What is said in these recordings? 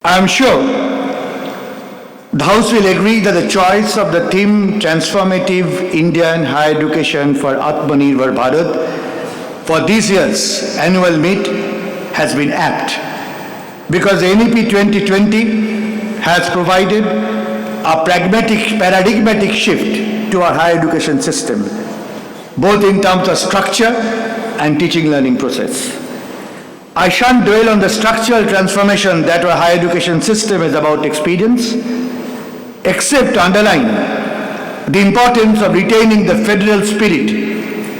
I am sure the House will agree that the choice of the theme Transformative Indian Higher Education for Atmanirbhar Bharat for this year's annual meet has been apt, because the NEP 2020 has provided a paradigmatic shift to our higher education system, both in terms of structure and teaching learning process. I shan't dwell on the structural transformation that our higher education system is about to experience, except to underline the importance of retaining the federal spirit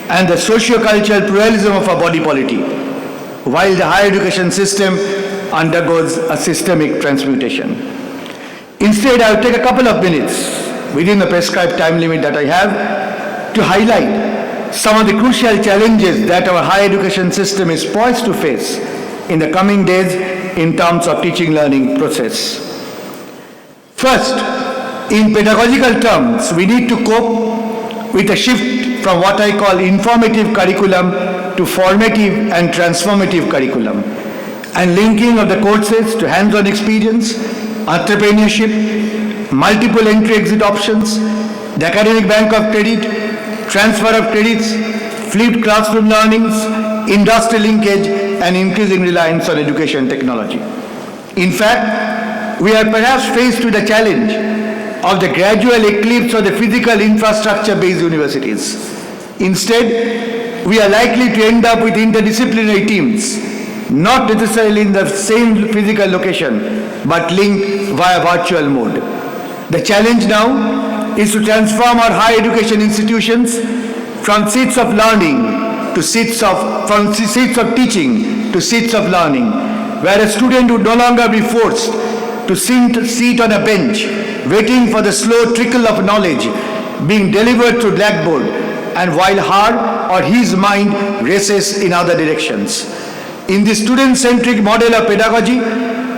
and the socio-cultural pluralism of our body polity, while the higher education system undergoes a systemic transmutation. Instead, I will take a couple of minutes within the prescribed time limit that I have to highlight some of the crucial challenges that our higher education system is poised to face in the coming days in terms of teaching learning process. First, in pedagogical terms, we need to cope with a shift from what I call informative curriculum to formative and transformative curriculum, and linking of the courses to hands-on experience, entrepreneurship, multiple entry-exit options, the academic bank of credit, transfer of credits, flipped classroom learnings, industrial linkage, and increasing reliance on education technology. In fact, we are perhaps faced with the challenge of the gradual eclipse of the physical infrastructure-based universities. Instead, we are likely to end up with interdisciplinary teams, not necessarily in the same physical location, but linked via virtual mode. The challenge now is to transform our higher education institutions from seats of learning to from seats of teaching to seats of learning, where a student would no longer be forced to sit on a bench, waiting for the slow trickle of knowledge being delivered through blackboard, and while her or his mind races in other directions. In this student-centric model of pedagogy,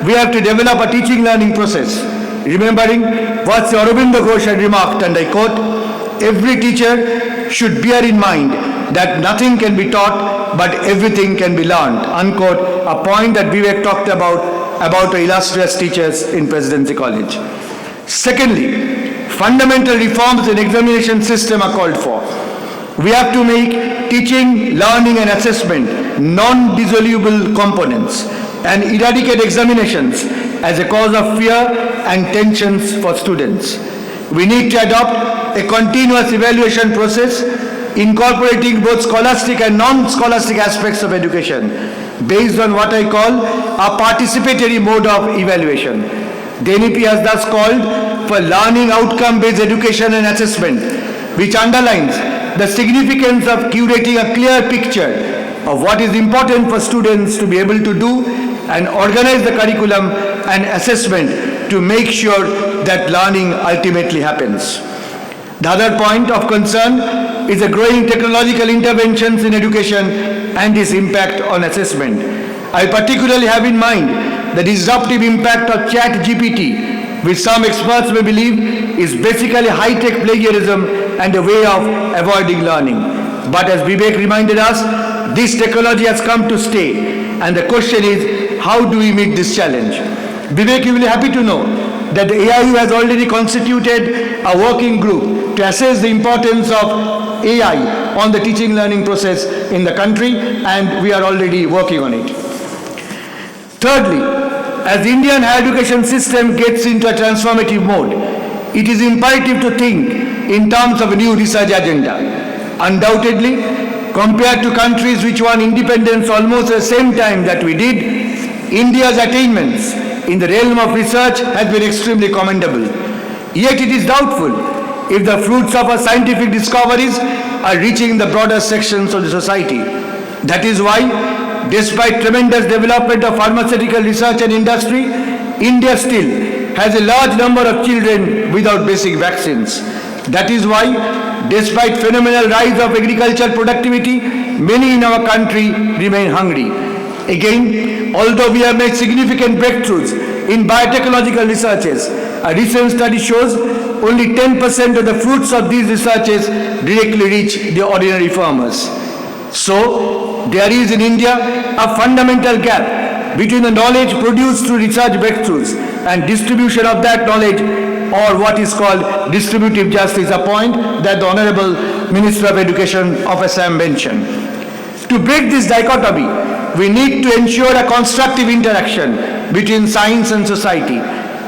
we have to develop a teaching learning process, remembering what Aurobindo Ghosh had remarked, and I quote, "Every teacher should bear in mind that nothing can be taught, but everything can be learned," unquote, a point that Vivek talked about the illustrious teachers in Presidency College. Secondly, fundamental reforms in examination system are called for. We have to make teaching, learning, and assessment non-dissoluble components and eradicate examinations as a cause of fear and tensions for students. We need to adopt a continuous evaluation process incorporating both scholastic and non-scholastic aspects of education based on what I call a participatory mode of evaluation. The NEP has thus called for learning outcome-based education and assessment, which underlines the significance of curating a clear picture of what is important for students to be able to do and organize the curriculum and assessment to make sure that learning ultimately happens. The other point of concern is the growing technological interventions in education and its impact on assessment. I particularly have in mind the disruptive impact of ChatGPT, which some experts may believe is basically high-tech plagiarism and a way of avoiding learning. But as Vivek reminded us, this technology has come to stay, and the question is, how do we meet this challenge? Vivek, you will be happy to know that the AIU has already constituted a working group to assess the importance of AI on the teaching learning process in the country, and we are already working on it. Thirdly, as the Indian higher education system gets into a transformative mode, it is imperative to think in terms of a new research agenda. Undoubtedly, compared to countries which won independence almost at the same time that we did, India's attainments in the realm of research has been extremely commendable. Yet it is doubtful if the fruits of our scientific discoveries are reaching the broader sections of the society. That is why, despite tremendous development of pharmaceutical research and industry, India still has a large number of children without basic vaccines. That is why, despite phenomenal rise of agricultural productivity, many in our country remain hungry. Again, although we have made significant breakthroughs in biotechnological researches, a recent study shows only 10% of the fruits of these researches directly reach the ordinary farmers. So, there is in India a fundamental gap between the knowledge produced through research breakthroughs and distribution of that knowledge, or what is called distributive justice, a point that the Honorable Minister of Education of Assam mentioned. To break this dichotomy, we need to ensure a constructive interaction between science and society.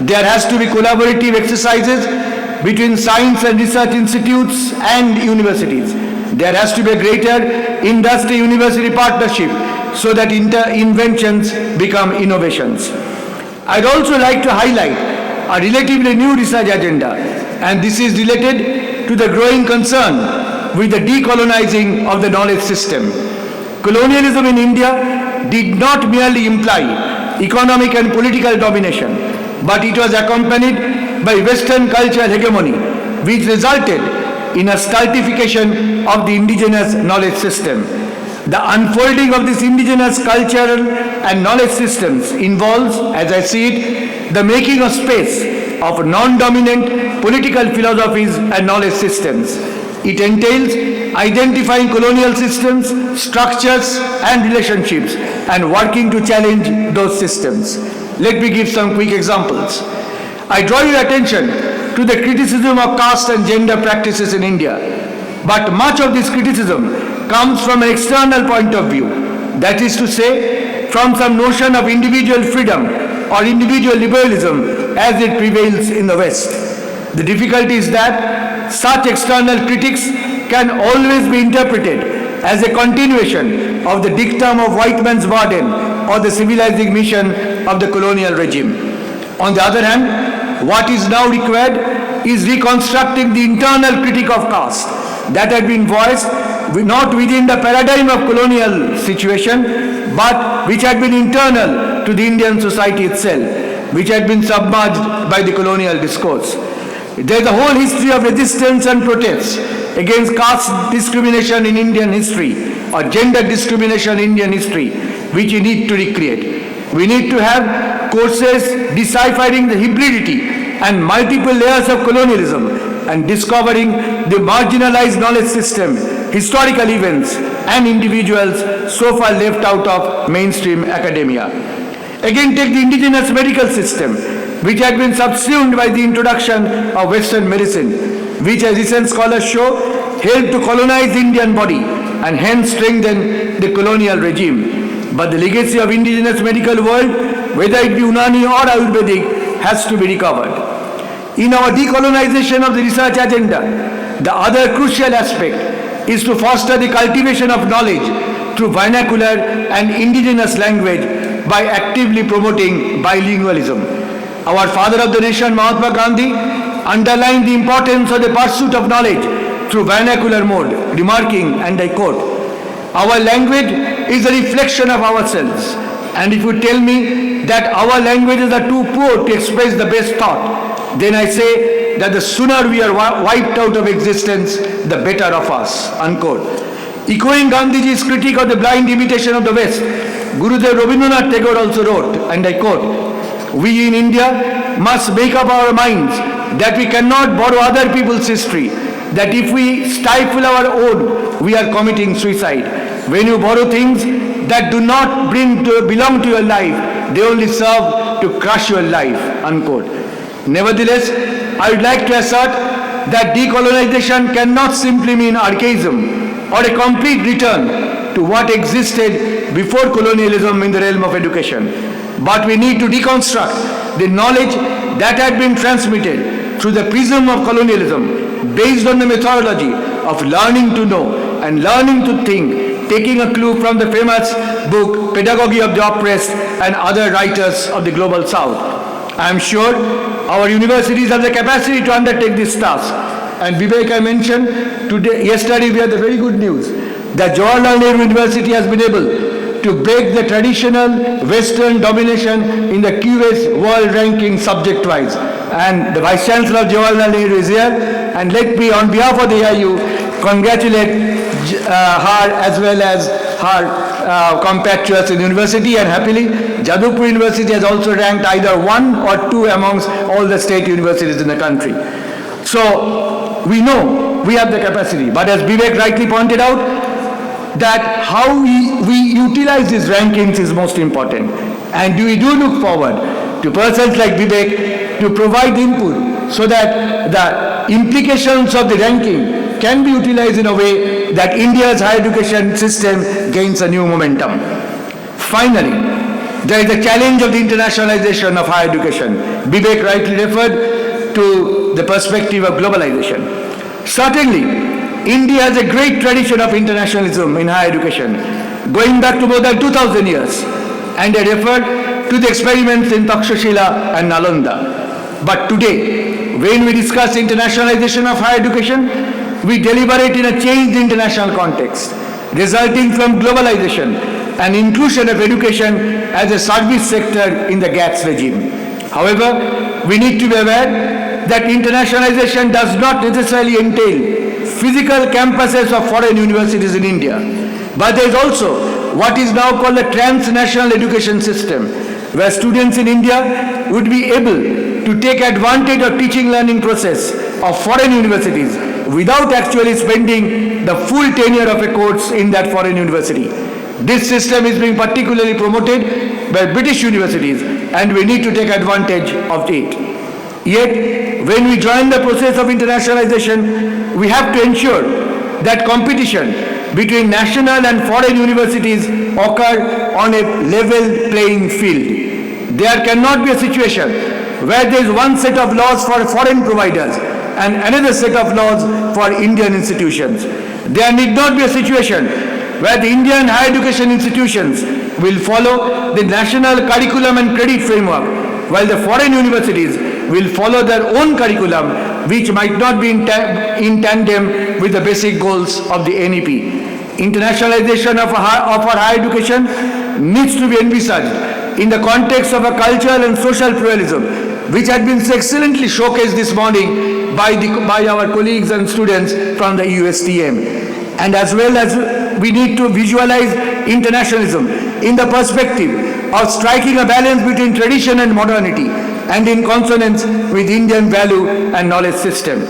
There has to be collaborative exercises between science and research institutes and universities. There has to be a greater industry-university partnership so that inventions become innovations. I'd also like to highlight a relatively new research agenda, and this is related to the growing concern with the decolonizing of the knowledge system. Colonialism in India did not merely imply economic and political domination, but it was accompanied by Western cultural hegemony, which resulted in a stultification of the indigenous knowledge system. The unfolding of this indigenous cultural and knowledge systems involves, as I see it, the making of space of non-dominant political philosophies and knowledge systems. It entails identifying colonial systems, structures and relationships and working to challenge those systems. Let me give some quick examples. I draw your attention to the criticism of caste and gender practices in India. But much of this criticism comes from an external point of view. That is to say, from some notion of individual freedom or individual liberalism as it prevails in the West. The difficulty is that such external critics can always be interpreted as a continuation of the dictum of white man's burden or the civilizing mission of the colonial regime. On the other hand, what is now required is reconstructing the internal critique of caste that had been voiced not within the paradigm of colonial situation, but which had been internal to the Indian society itself, which had been submerged by the colonial discourse. There is a whole history of resistance and protests against caste discrimination in Indian history or gender discrimination in Indian history, which we need to recreate. We need to have courses deciphering the hybridity and multiple layers of colonialism and discovering the marginalized knowledge system, historical events and individuals so far left out of mainstream academia. Again, take the indigenous medical system, which had been subsumed by the introduction of Western medicine, which, as recent scholars show, helped to colonize the Indian body and hence strengthen the colonial regime. But the legacy of indigenous medical world, whether it be Unani or Ayurvedic, has to be recovered. In our decolonization of the research agenda, the other crucial aspect is to foster the cultivation of knowledge through vernacular and indigenous language by actively promoting bilingualism. Our father of the nation, Mahatma Gandhi, underlined the importance of the pursuit of knowledge through vernacular mode, remarking, and I quote, "Our language is a reflection of ourselves, and if you tell me that our languages are too poor to express the best thought, then I say that the sooner we are wiped out of existence, the better of us," unquote. Echoing Gandhiji's critique of the blind imitation of the West, Gurudev Rabindranath Tagore also wrote, and I quote, "We in India must make up our minds that we cannot borrow other people's history, that if we stifle our own, we are committing suicide. When you borrow things that do not belong to your life, they only serve to crush your life," unquote. Nevertheless, I would like to assert that decolonization cannot simply mean archaism or a complete return to what existed before colonialism in the realm of education. But we need to deconstruct the knowledge that had been transmitted through the prism of colonialism based on the methodology of learning to know and learning to think, taking a clue from the famous book Pedagogy of the Oppressed and other writers of the Global South. I am sure our universities have the capacity to undertake this task. And Vivek, I mentioned yesterday we had the very good news that Jawaharlal Nehru University has been able to break the traditional Western domination in the QS world ranking subject-wise. And the Vice Chancellor of Jawaharlal Nehru is here. And let me, on behalf of the AIU, congratulate her as well as her compatriots in the university, and happily Jadavpur University has also ranked either 1 or 2 amongst all the state universities in the country. So we know we have the capacity, but as Vivek rightly pointed out, that how we utilize these rankings is most important. And we do look forward to persons like Vivek to provide input so that the implications of the ranking can be utilized in a way that India's higher education system gains a new momentum. Finally, there is the challenge of the internationalization of higher education. Vivek rightly referred to the perspective of globalization. Certainly, India has a great tradition of internationalism in higher education, going back to more than 2000 years. And I referred to the experiments in Takshashila and Nalanda. But today, when we discuss internationalization of higher education, we deliberate in a changed international context, resulting from globalization and inclusion of education as a service sector in the GATS regime. However, we need to be aware that internationalization does not necessarily entail physical campuses of foreign universities in India, but there is also what is now called the transnational education system, where students in India would be able to take advantage of teaching learning process of foreign universities without actually spending the full tenure of a course in that foreign university. This system is being particularly promoted by British universities, and we need to take advantage of it. Yet, when we join the process of internationalization, we have to ensure that competition between national and foreign universities occur on a level playing field. There cannot be a situation where there is one set of laws for foreign providers and another set of laws for Indian institutions. There need not be a situation where the Indian higher education institutions will follow the national curriculum and credit framework, while the foreign universities will follow their own curriculum, which might not be in tandem with the basic goals of the NEP. Internationalization of our higher education needs to be envisaged in the context of a cultural and social pluralism, which had been excellently showcased this morning by our colleagues and students from the USTM. And as well as we need to visualize internationalism in the perspective of striking a balance between tradition and modernity, and in consonance with Indian value and knowledge system.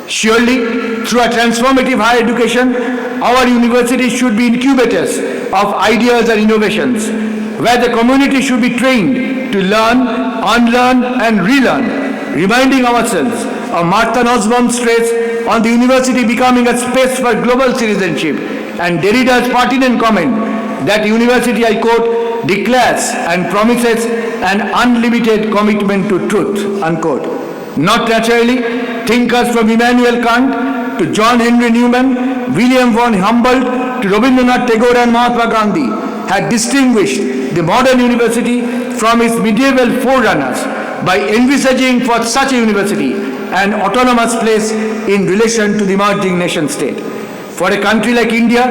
Surely, through a transformative higher education, our universities should be incubators of ideas and innovations, where the community should be trained to learn, unlearn and relearn, reminding ourselves of Martha Nussbaum's stress on the university becoming a space for global citizenship, and Derrida's pertinent comment that university, I quote, declares and promises an unlimited commitment to truth, unquote. Not naturally, thinkers from Immanuel Kant to John Henry Newman, William von Humboldt to Rabindranath Tagore and Mahatma Gandhi had distinguished the modern university from its medieval forerunners by envisaging for such a university an autonomous place in relation to the emerging nation state. For a country like India,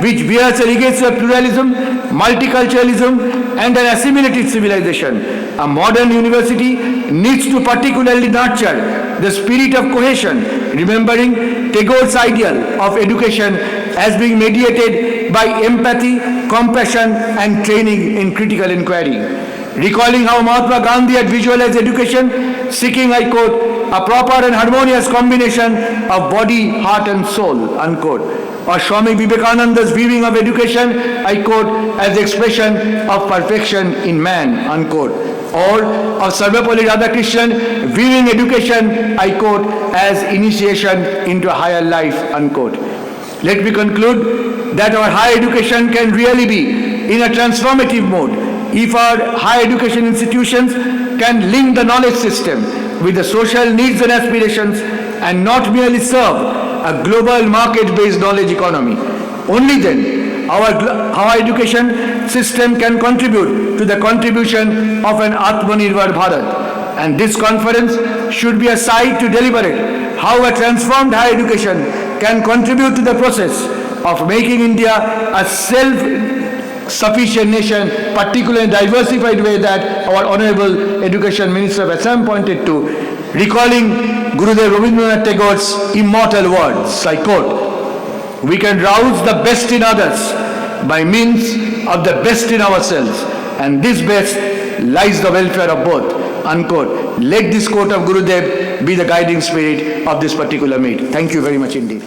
which bears a legacy of pluralism, multiculturalism and an assimilated civilization, a modern university needs to particularly nurture the spirit of cohesion, remembering Tagore's ideal of education as being mediated by empathy, compassion and training in critical inquiry. Recalling how Mahatma Gandhi had visualized education, seeking, I quote, a proper and harmonious combination of body, heart and soul, unquote. Or Swami Vivekananda's viewing of education, I quote, as the expression of perfection in man, unquote. Or of Sarvepalli Radhakrishnan viewing education, I quote, as initiation into a higher life, unquote. Let me conclude that our higher education can really be in a transformative mode if our higher education institutions can link the knowledge system with the social needs and aspirations and not merely serve a global market-based knowledge economy. Only then our education system can contribute to the contribution of an Atmanirbhar Bharat. And this conference should be a site to deliberate how a transformed higher education can contribute to the process of making India a self-sufficient nation, particularly in a diversified way that our Honorable Education Minister of Assam pointed to, recalling Gurudev Rabindranath Tagore's immortal words, I quote, "We can rouse the best in others by means of the best in ourselves, and this best lies the welfare of both," unquote. Let this quote of Gurudev be the guiding spirit of this particular meet. Thank you very much indeed.